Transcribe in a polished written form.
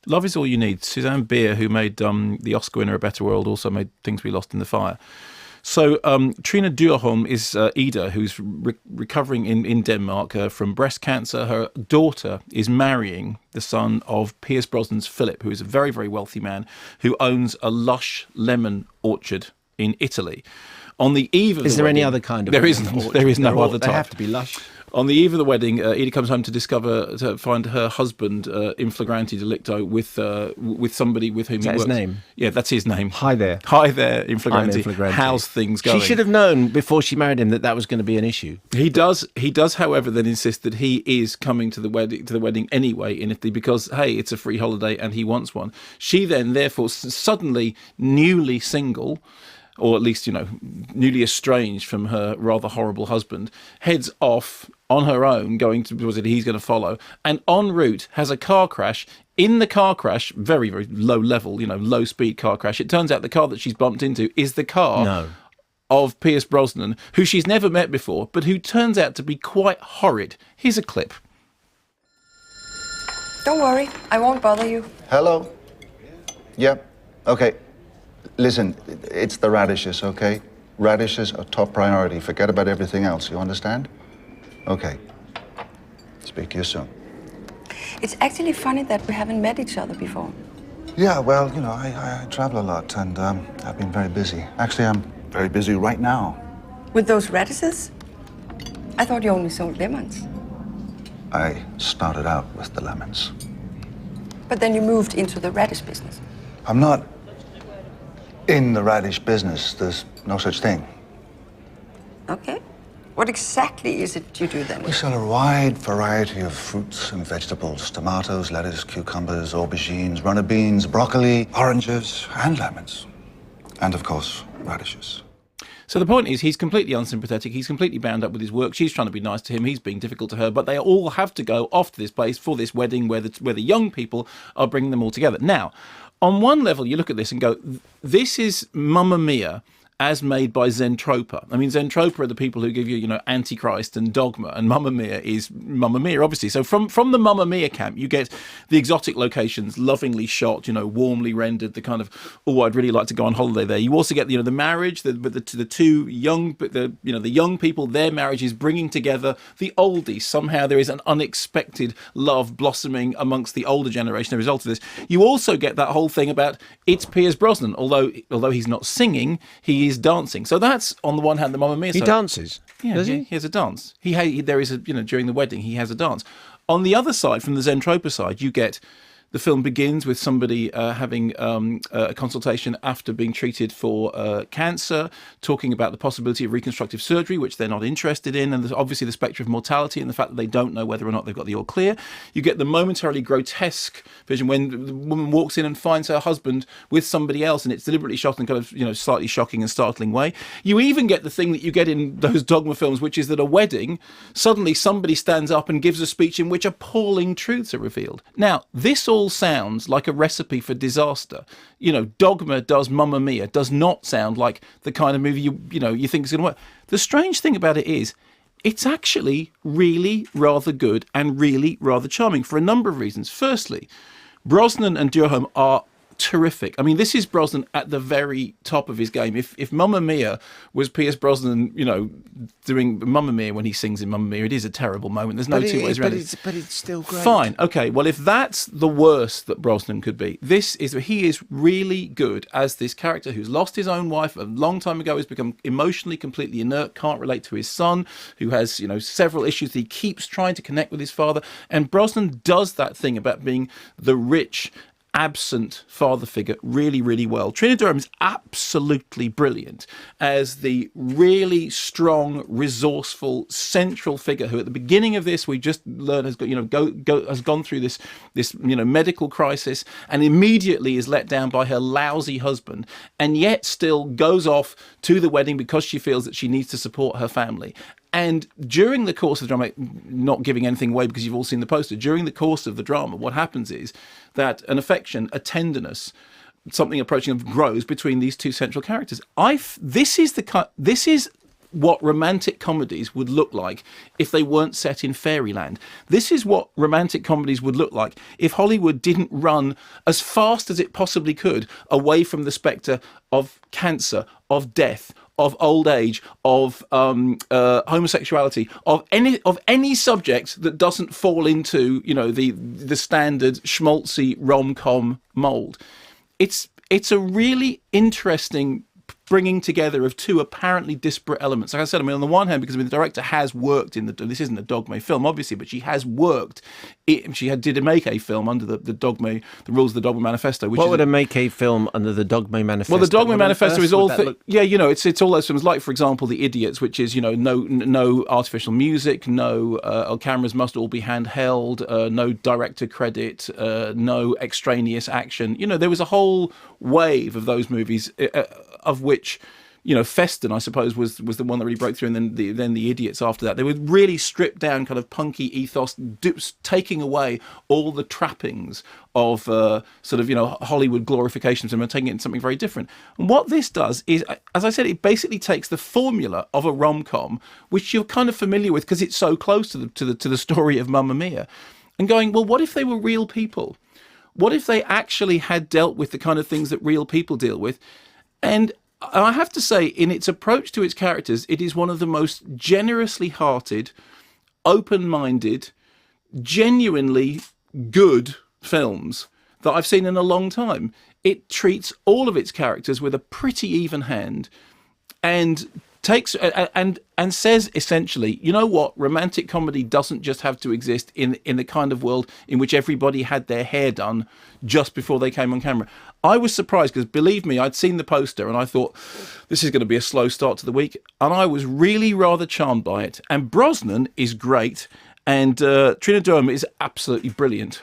Love Is All You Need. Suzanne Bier, who made the Oscar winner A Better World, also made Things We Lost in the Fire. So Trine Dyrholm is Ida, who's recovering in Denmark from breast cancer. Her daughter is marrying the son of Pierce Brosnan's Philip, who is a very, very wealthy man who owns a lush lemon orchard in Italy. On the eve of the wedding... Is there any other kind of... There isn't. There is no other type. They have to be lush. On the eve of the wedding, Ida comes home to find her husband in flagrante delicto with somebody with whom he works. Is that his name? Yeah, that's his name. Hi there. Hi there, in flagrante. I'm in flagrante. How's things going? She should have known before she married him that was going to be an issue. He does, however, then insist that he is coming to the wedding anyway in Italy because, hey, it's a free holiday and he wants one. She then, therefore, suddenly newly single, or at least, newly estranged from her rather horrible husband, heads off on her own, going towards it, he's going to follow, and en route has a car crash. In the car crash, very, very low level, low speed car crash, it turns out the car that she's bumped into is the car of Pierce Brosnan, who she's never met before, but who turns out to be quite horrid. Here's a clip. Don't worry, I won't bother you. Hello? Yep. Okay. Listen, it's the radishes, okay? Radishes are top priority. Forget about everything else, you understand? Okay. Speak to you soon. It's actually funny that we haven't met each other before. Yeah, well, I travel a lot and I've been very busy. Actually, I'm very busy right now. With those radishes? I thought you only sold lemons. I started out with the lemons. But then you moved into the radish business. I'm not in the radish business. There's no such thing. Okay. What exactly is it you do then? We sell a wide variety of fruits and vegetables. Tomatoes, lettuce, cucumbers, aubergines, runner beans, broccoli, oranges, and lemons. And, of course, radishes. So the point is, he's completely unsympathetic. He's completely bound up with his work. She's trying to be nice to him. He's being difficult to her. But they all have to go off to this place for this wedding where the young people are bringing them all together. Now, on one level, you look at this and go, this is Mamma Mia as made by Zentropa. I mean, Zentropa are the people who give you, Antichrist and Dogma, and Mamma Mia is Mamma Mia, obviously. So from the Mamma Mia camp, you get the exotic locations, lovingly shot, warmly rendered, the kind of, I'd really like to go on holiday there. You also get, the marriage, the two young, the young people, their marriage is bringing together the oldies. Somehow there is an unexpected love blossoming amongst the older generation as a result of this. You also get that whole thing about it's Pierce Brosnan, although he's not singing, he is dancing. So that's on the one hand the Mamma Mia. He dances. Yeah, does he? He has a dance. There is a during the wedding he has a dance. On the other side, from the Zentropa side, you get the film begins with somebody having a consultation after being treated for cancer, talking about the possibility of reconstructive surgery, which they're not interested in, and there's obviously the spectre of mortality and the fact that they don't know whether or not they've got the all clear. You get the momentarily grotesque vision when the woman walks in and finds her husband with somebody else, and it's deliberately shot in kind of slightly shocking and startling way. You even get the thing that you get in those Dogma films, which is that a wedding, suddenly somebody stands up and gives a speech in which appalling truths are revealed. Now, this all sounds like a recipe for disaster. Dogma does Mamma Mia does not sound like the kind of movie you think is going to work. The strange thing about it is it's actually really rather good and really rather charming for a number of reasons. Firstly, Brosnan and Dyrholm are terrific. I mean, this is Brosnan at the very top of his game. If Mamma Mia was Pierce Brosnan, doing Mamma Mia when he sings in Mamma Mia, it is a terrible moment. There's no two ways around it. But it's still great. Fine. Okay. Well, if that's the worst that Brosnan could be, he is really good as this character who's lost his own wife a long time ago, has become emotionally completely inert, can't relate to his son, who has, several issues. He keeps trying to connect with his father. And Brosnan does that thing about being the rich, absent father figure really, really well. Trine Dyrholm is absolutely brilliant as the really strong, resourceful, central figure who, at the beginning of this, we just learned has got, has gone through this medical crisis and immediately is let down by her lousy husband, and yet still goes off to the wedding because she feels that she needs to support her family. And during the course of the drama, not giving anything away because you've all seen the poster, during the course of the drama, what happens is that an affection, a tenderness, something approaching grows between these two central characters. This is what romantic comedies would look like if they weren't set in fairyland. This is what romantic comedies would look like if Hollywood didn't run as fast as it possibly could away from the spectre of cancer, of death, of old age, of homosexuality, of any subject that doesn't fall into, you know, the standard schmaltzy rom-com mold. It's a really interesting bringing together of two apparently disparate elements. Like I said, I mean, on the one hand, because the director has worked in this isn't a Dogme film, obviously, but she has worked. Did make a film under the Dogme, the rules of the Dogme Manifesto. Which what would a make a film under the Dogme Manifesto? Well, the Dogme Manifesto is all, yeah, you know, it's all those films. Like, for example, The Idiots, which is, you know, no artificial music, no cameras must all be handheld, no director credit, no extraneous action. You know, there was a whole wave of those movies, of which, you know, Festen, I suppose, was the one that really broke through, and then the Idiots after that. They were really stripped down, kind of punky ethos, taking away all the trappings of sort of, you know, Hollywood glorifications and taking it into something very different. And what this does is, as I said, it basically takes the formula of a rom-com, which you're kind of familiar with because it's so close to the story of Mamma Mia, and going, well, what if they were real people? What if they actually had dealt with the kind of things that real people deal with? And I have to say, in its approach to its characters, it is one of the most generously hearted, open-minded, genuinely good films that I've seen in a long time. It treats all of its characters with a pretty even hand, and takes and says essentially, you know what, romantic comedy doesn't just have to exist in the kind of world in which everybody had their hair done just before they came on camera. I was surprised because, believe me, I'd seen the poster and I thought this is going to be a slow start to the week, and I was really rather charmed by it. And Brosnan is great, and Trine Dyrholm is absolutely brilliant.